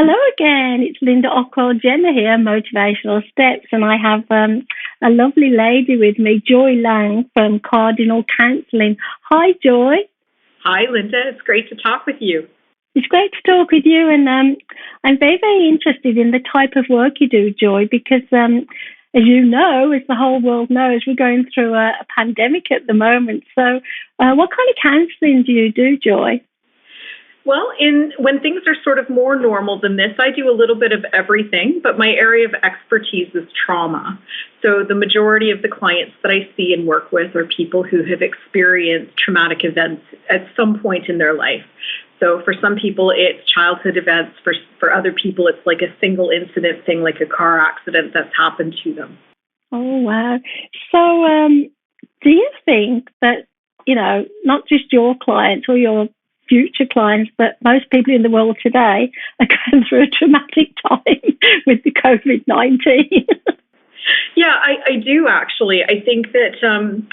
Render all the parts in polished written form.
Hello again. It's Linda Ockwell-Jenner here, Motivational Steps, and I have a lovely lady with me, Joy Lang from Cardinal Counselling. Hi, Joy. Hi, Linda. It's great to talk with you. It's great to talk with you, and I'm very, very interested in the type of work you do, Joy, because as you know, as the whole world knows, we're going through a pandemic at the moment. So what kind of counselling do you do, Joy? Well, when things are sort of more normal than this, I do a little bit of everything, but my area of expertise is trauma. So the majority of the clients that I see and work with are people who have experienced traumatic events at some point in their life. So for some people, it's childhood events. For other people, it's like a single incident thing, like a car accident that's happened to them. Oh, wow. So do you think that, not just your clients or your future clients, but most people in the world today are going through a traumatic time with the COVID-19? Yeah, I do actually. I think that some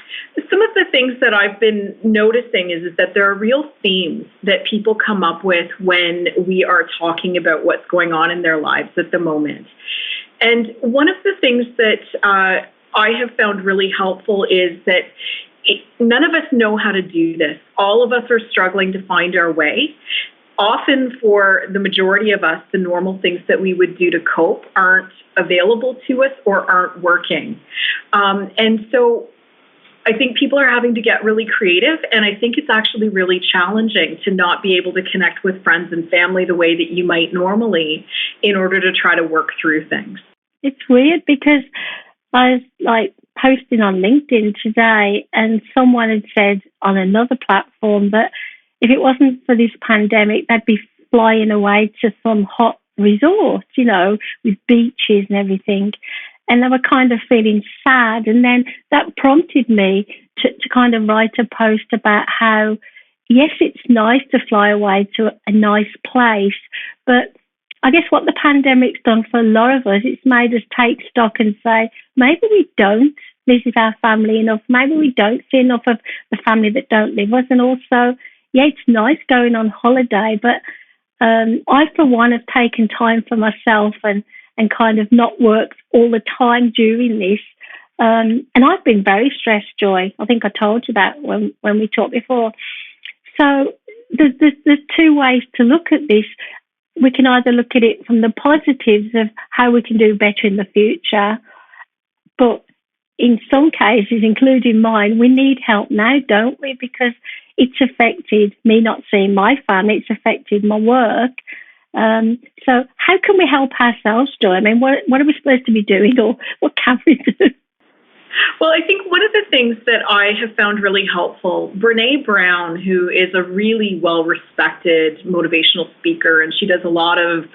of the things that I've been noticing is that there are real themes that people come up with when we are talking about what's going on in their lives at the moment. And one of the things that I have found really helpful is that none of us know how to do this. All of us are struggling to find our way. Often for the majority of us, the normal things that we would do to cope aren't available to us or aren't working. And so I think people are having to get really creative, and I think it's actually really challenging to not be able to connect with friends and family the way that you might normally in order to try to work through things. It's weird because I was posting on LinkedIn today, and someone had said on another platform that if it wasn't for this pandemic, they'd be flying away to some hot resort, with beaches and everything. And they were kind of feeling sad. And then that prompted me to kind of write a post about how, yes, it's nice to fly away to a nice place, but I guess what the pandemic's done for a lot of us, it's made us take stock and say, maybe we don't visit our family enough. Maybe we don't see enough of the family that don't live us. And also, yeah, it's nice going on holiday, but I, for one, have taken time for myself and kind of not worked all the time during this. And I've been very stressed, Joy. I think I told you that when we talked before. So there's two ways to look at this. We can either look at it from the positives of how we can do better in the future, but in some cases, including mine, we need help now, don't we? Because it's affected me not seeing my family, it's affected my work. So how can we help ourselves, Joy? I mean, what are we supposed to be doing, or what can we do? Well, I think one of the things that I have found really helpful, Brené Brown, who is a really well-respected motivational speaker, and she does a lot of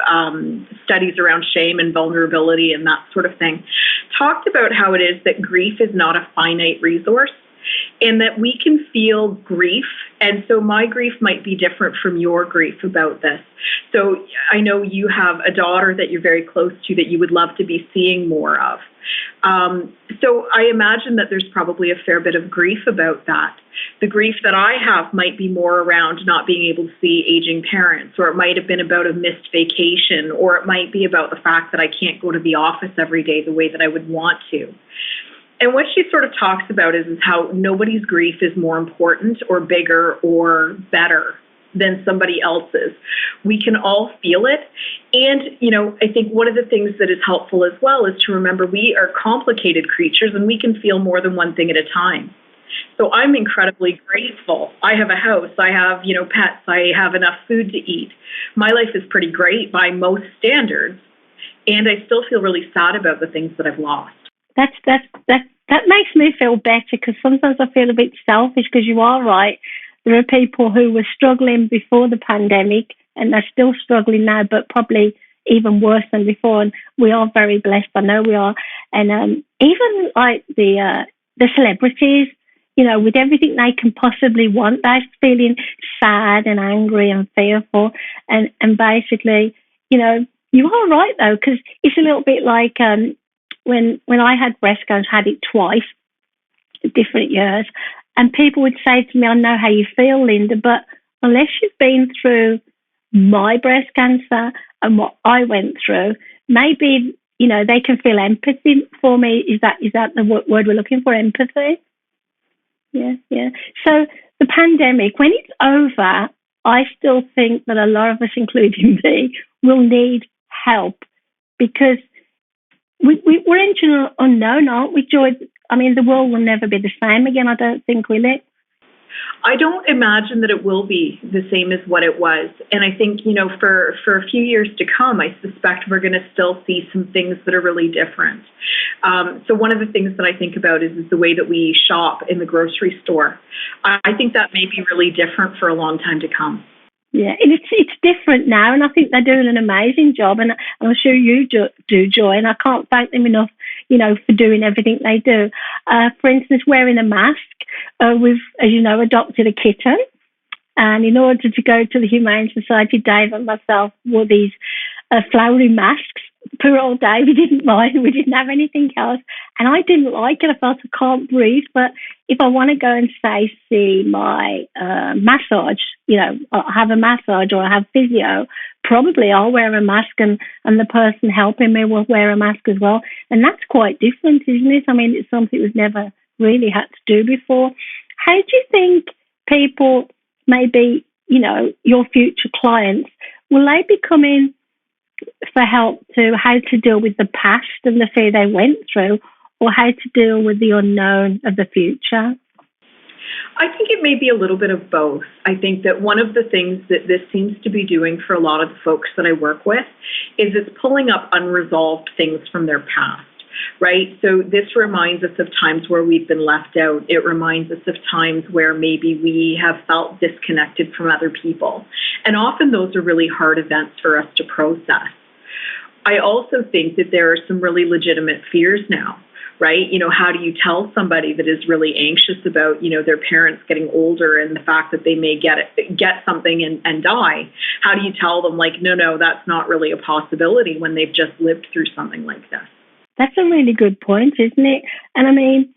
studies around shame and vulnerability and that sort of thing, talked about how it is that grief is not a finite resource, and that we can feel grief. And so my grief might be different from your grief about this. So I know you have a daughter that you're very close to that you would love to be seeing more of. So I imagine that there's probably a fair bit of grief about that. The grief that I have might be more around not being able to see aging parents, or it might have been about a missed vacation, or it might be about the fact that I can't go to the office every day the way that I would want to. And what she sort of talks about is how nobody's grief is more important or bigger or better than somebody else's. We can all feel it. And, I think one of the things that is helpful as well is to remember we are complicated creatures and we can feel more than one thing at a time. So I'm incredibly grateful. I have a house, I have, pets, I have enough food to eat. My life is pretty great by most standards. And I still feel really sad about the things that I've lost. That makes me feel better, because sometimes I feel a bit selfish, because you are right. There are people who were struggling before the pandemic and they're still struggling now, but probably even worse than before. And we are very blessed. I know we are. And even like the celebrities, with everything they can possibly want, they're feeling sad and angry and fearful. And basically, you are right, though, because it's a little bit like when I had breast cancer, I had it twice, different years. And people would say to me, I know how you feel, Linda, but unless you've been through my breast cancer, and what I went through, maybe, they can feel empathy for me. Is that the word we're looking for, empathy? Yeah, yeah. So the pandemic, when it's over, I still think that a lot of us, including me, will need help because we're into an unknown, aren't we, Joy? I mean, the world will never be the same again, I don't think, will it? I don't imagine that it will be the same as what it was. And I think, for a few years to come, I suspect we're going to still see some things that are really different. So one of the things that I think about is the way that we shop in the grocery store. I think that may be really different for a long time to come. Yeah, and it's different now, and I think they're doing an amazing job, and I'm sure you do, Joy, and I can't thank them enough, for doing everything they do. For instance, wearing a mask. We've, as you know, adopted a kitten, and in order to go to the Humane Society, Dave and myself wore these flowery masks. Poor old Dave, he didn't mind. We didn't have anything else, and I didn't like it. I felt I can't breathe. But if I want to go and see my massage, I have a massage or I have physio, probably I'll wear a mask, and the person helping me will wear a mask as well. And that's quite different, isn't it? I mean, it's something we've never really had to do before. How do you think people, maybe, your future clients, will they be coming for help to how to deal with the past and the fear they went through, or how to deal with the unknown of the future? I think it may be a little bit of both. I think that one of the things that this seems to be doing for a lot of the folks that I work with is it's pulling up unresolved things from their past. Right? So this reminds us of times where we've been left out. It reminds us of times where maybe we have felt disconnected from other people. And often those are really hard events for us to process. I also think that there are some really legitimate fears now, right? How do you tell somebody that is really anxious about, their parents getting older and the fact that they may get something and die? How do you tell them, like, no, that's not really a possibility when they've just lived through something like this? That's a really good point, isn't it? And I mean,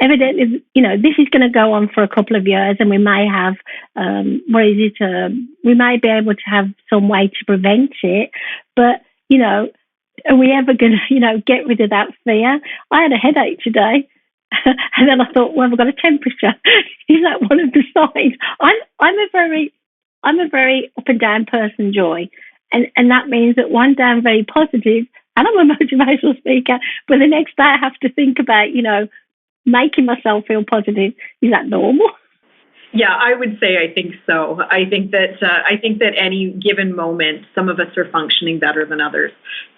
evidently, this is going to go on for a couple of years, and we may have, we may be able to have some way to prevent it. But, are we ever going to, get rid of that fear? I had a headache today, and then I thought, well, I've got a temperature. Is that one of the signs? I'm a very up and down person, Joy, and that means that one day I'm very positive. And I'm a motivational speaker, but the next day I have to think about, making myself feel positive. Is that normal? Yeah, I would say I think so. I think that any given moment, some of us are functioning better than others.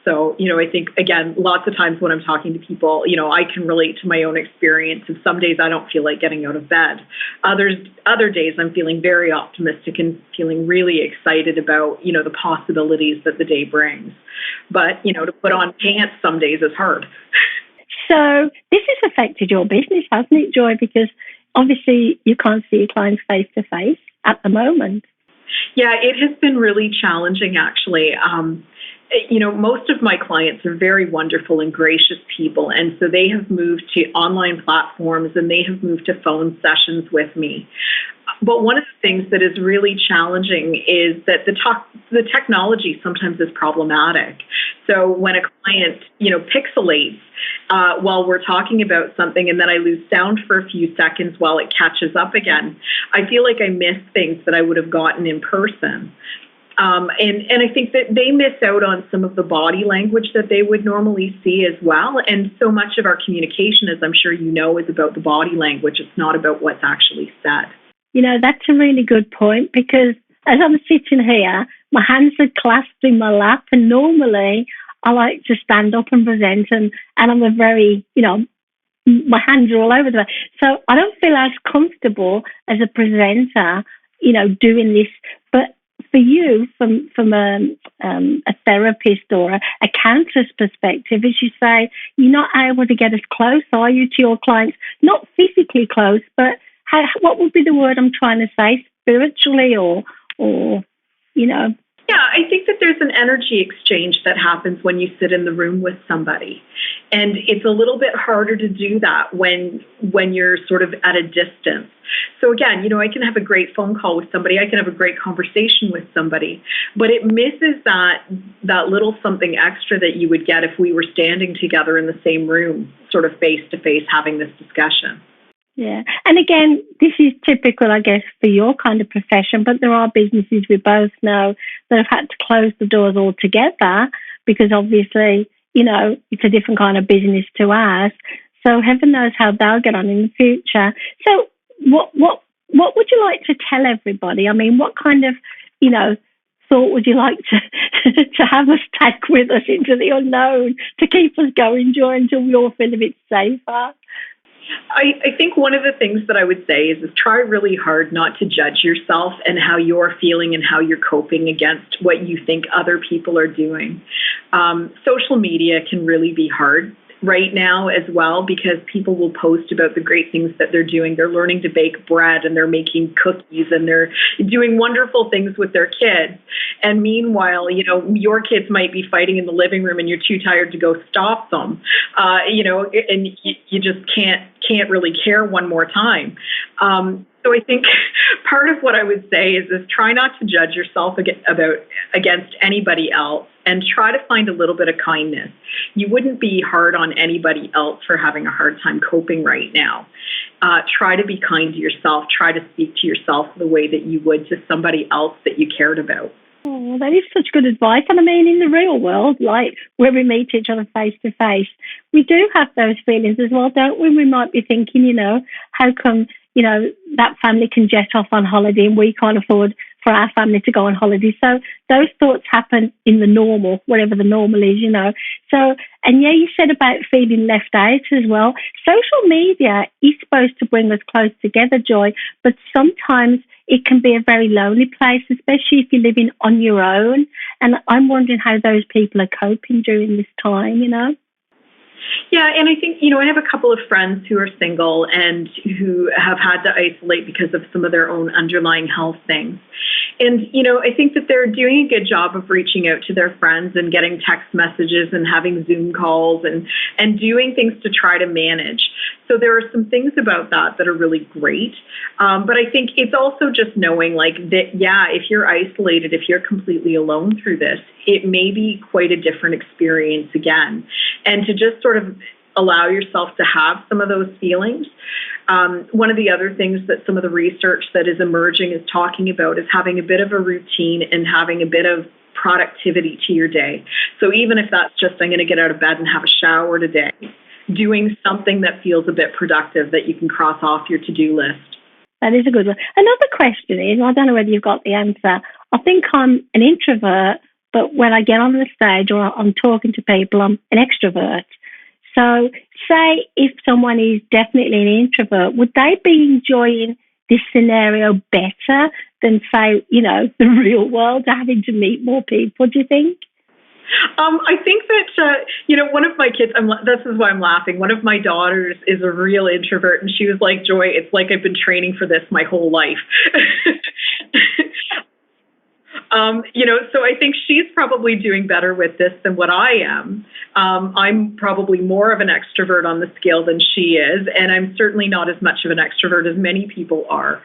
So, I think, again, lots of times when I'm talking to people, I can relate to my own experience. And some days I don't feel like getting out of bed. Other days I'm feeling very optimistic and feeling really excited about, the possibilities that the day brings. But, to put on pants some days is hard. So this has affected your business, hasn't it, Joy? Because obviously you can't see your clients face to face at the moment. Yeah, it has been really challenging, actually. Most of my clients are very wonderful and gracious people, and so they have moved to online platforms and they have moved to phone sessions with me. But one of the things that is really challenging is that the technology sometimes is problematic. So when a client, pixelates while we're talking about something, and then I lose sound for a few seconds while it catches up again, I feel like I miss things that I would have gotten in person. And I think that they miss out on some of the body language that they would normally see as well. And so much of our communication, as I'm sure you know, is about the body language. It's not about what's actually said. That's a really good point, because as I'm sitting here, my hands are clasped in my lap, and normally I like to stand up and present, and I'm a very, my hands are all over the place. So I don't feel as comfortable as a presenter, doing this. But for you, from a therapist or a counselor's perspective, as you say, you're not able to get as close, are you, to your clients? Not physically close, but what would be the word I'm trying to say? Spiritually, or Yeah, I think that there's an energy exchange that happens when you sit in the room with somebody. And it's a little bit harder to do that when you're sort of at a distance. So again, I can have a great phone call with somebody, I can have a great conversation with somebody, but it misses that little something extra that you would get if we were standing together in the same room, sort of face to face, having this discussion. Yeah. And again, this is typical, I guess, for your kind of profession, but there are businesses we both know that have had to close the doors altogether because obviously, it's a different kind of business to ours. So heaven knows how they'll get on in the future. So what would you like to tell everybody? I mean, what kind of, thought would you like to have us take with us into the unknown to keep us going, Joy, until we all feel a bit safer? I think one of the things that I would say is try really hard not to judge yourself and how you're feeling and how you're coping against what you think other people are doing. Social media can really be hard right now as well, because people will post about the great things that they're doing. They're learning to bake bread and they're making cookies and they're doing wonderful things with their kids. And meanwhile, your kids might be fighting in the living room and you're too tired to go stop them, and you just can't really care one more time. So I think part of what I would say is try not to judge yourself against anybody else, and try to find a little bit of kindness. You wouldn't be hard on anybody else for having a hard time coping right now. Try to be kind to yourself. Try to speak to yourself the way that you would to somebody else that you cared about. Oh, that is such good advice. And I mean, in the real world, like where we meet each other face to face, we do have those feelings as well, don't we? We might be thinking, how come, that family can jet off on holiday and we can't afford for our family to go on holiday. So those thoughts happen in the normal, whatever the normal is, So, and yeah, you said about feeling left out as well. Social media is supposed to bring us close together, Joy, but sometimes it can be a very lonely place, especially if you're living on your own. And I'm wondering how those people are coping during this time, Yeah, and I think, I have a couple of friends who are single and who have had to isolate because of some of their own underlying health things. And, I think that they're doing a good job of reaching out to their friends and getting text messages and having Zoom calls and doing things to try to manage. So there are some things about that are really great. But I think it's also just knowing that, if you're isolated, if you're completely alone through this, it may be quite a different experience again. And to just sort of allow yourself to have some of those feelings. One of the other things that some of the research that is emerging is talking about is having a bit of a routine and having a bit of productivity to your day. So even if that's just, I'm going to get out of bed and have a shower today, doing something that feels a bit productive that you can cross off your to-do list. That is a good one. Another question is, I don't know whether you've got the answer. I think I'm an introvert, but when I get on the stage or I'm talking to people, I'm an extrovert. So say if someone is definitely an introvert, would they be enjoying this scenario better than, say, the real world, having to meet more people, do you think? I think that, one of my kids, this is why I'm laughing. One of my daughters is a real introvert, and she was like, Joy, it's like I've been training for this my whole life. So I think she's probably doing better with this than what I am. I'm probably more of an extrovert on the scale than she is, and I'm certainly not as much of an extrovert as many people are.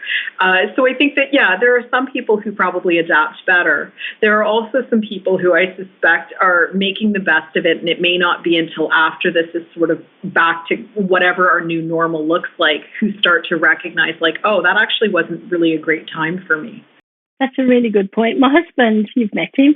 So I think that, there are some people who probably adapt better. There are also some people who I suspect are making the best of it, and it may not be until after this is sort of back to whatever our new normal looks like, who start to recognize, oh, that actually wasn't really a great time for me. That's a really good point. My husband, you've met him,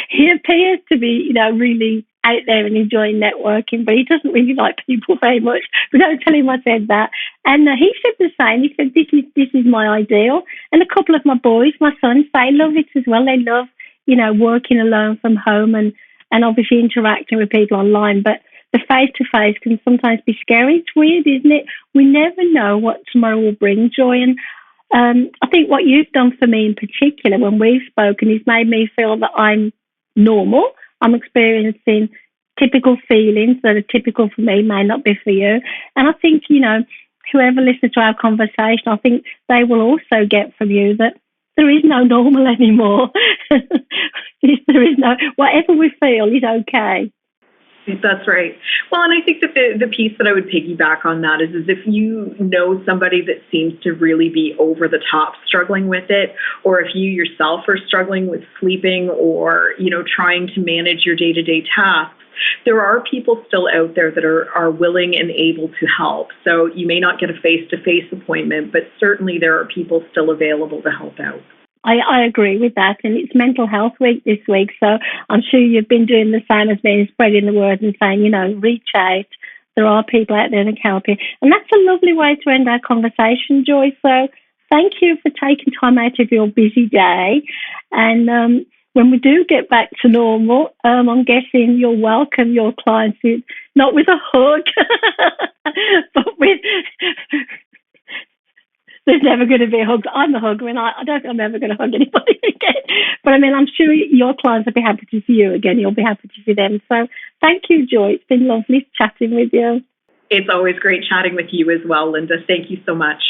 he appears to be, really out there and enjoying networking, but he doesn't really like people very much. But don't tell him I said that. And he said the same. He said, this is my ideal. And a couple of my boys, my sons, they love it as well. They love, working alone from home and obviously interacting with people online. But the face-to-face can sometimes be scary. It's weird, isn't it? We never know what tomorrow will bring, Joy. And I think what you've done for me in particular when we've spoken is made me feel that I'm normal. I'm experiencing typical feelings that are typical for me, may not be for you. And I think, whoever listens to our conversation, I think they will also get from you that there is no normal anymore. There is no, whatever we feel is okay. That's right. Well, and I think that the piece that I would piggyback on that is if you know somebody that seems to really be over the top struggling with it, or if you yourself are struggling with sleeping or, trying to manage your day-to-day tasks, there are people still out there that are willing and able to help. So you may not get a face-to-face appointment, but certainly there are people still available to help out. I agree with that, and it's Mental Health Week this week, so I'm sure you've been doing the same as me, spreading the word and saying, reach out. There are people out there that can help you. And that's a lovely way to end our conversation, Joy. So thank you for taking time out of your busy day. And when we do get back to normal, I'm guessing you'll welcome your clients, not with a hug, but with... There's never going to be a hug. I'm the hugger, and I don't think I'm ever going to hug anybody again. But I'm sure your clients will be happy to see you again. You'll be happy to see them. So thank you, Joy. It's been lovely chatting with you. It's always great chatting with you as well, Linda. Thank you so much.